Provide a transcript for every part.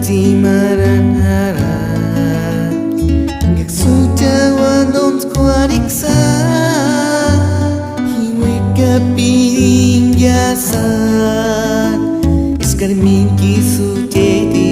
di maranharap hingga sujawa non kuariksa hiwe kapiring yasan iskar minki suje di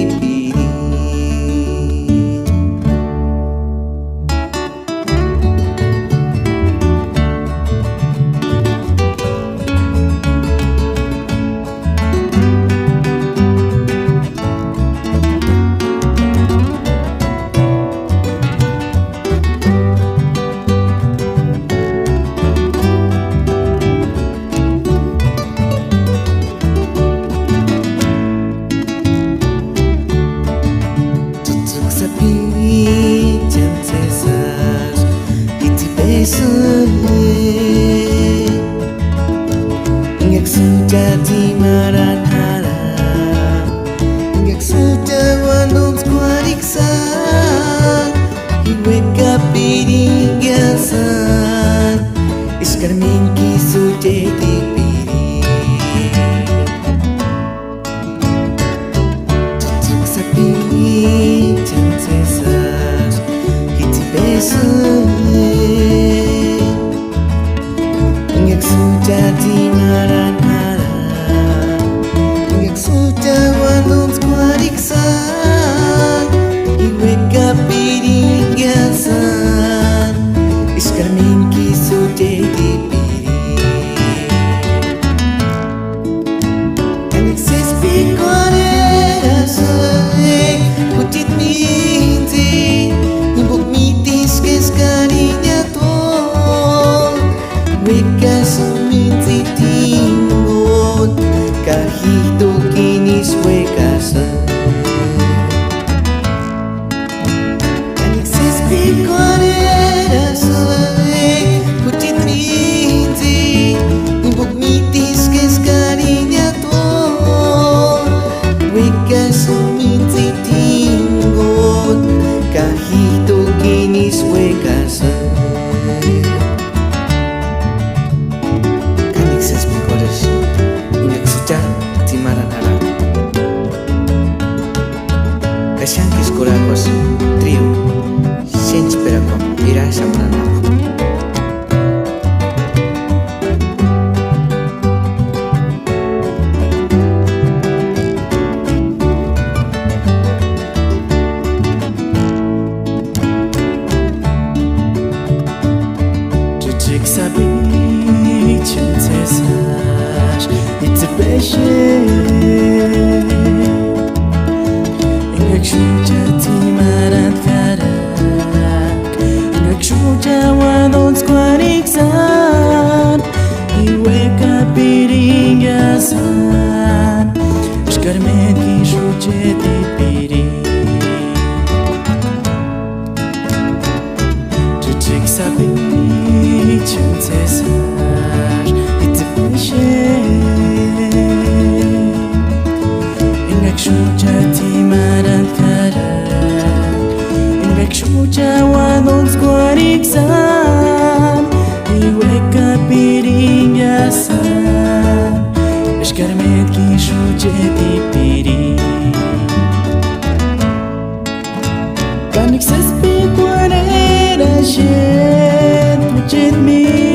hingga sudah di maranharap hingga sudah wanung kuariksa hiwe kapiring yasan iskar minki suje di tutuk sapi jam sesas hiti besok sudah di maranharap hingga sudah wanung kuariksa hiwe kapiring yasan iskar minki suje di kanik sespi korera seng kutit minti imbuk mitis keskarinya tol weka suminti tingon kahito kinis weka sen kanik sespi korera seng kutit minti imbuk mitis keskarinya tol weka suminti tingon kahito kinis weka sen Kasyankis kurakos trio Shench perakom ira samranap Cucik sabi cintesash It's a passion Sudah di maranharap hingga sudah wanung kuariksan hiwe kapiring yasan iskar minki suje di cucik sapi cintesash itu passion hingga sudah di maranharap hingga sudah wanung kuariksan hiwe kapiring yasan iskar minki suje di kanik sespi korera shen tujet mi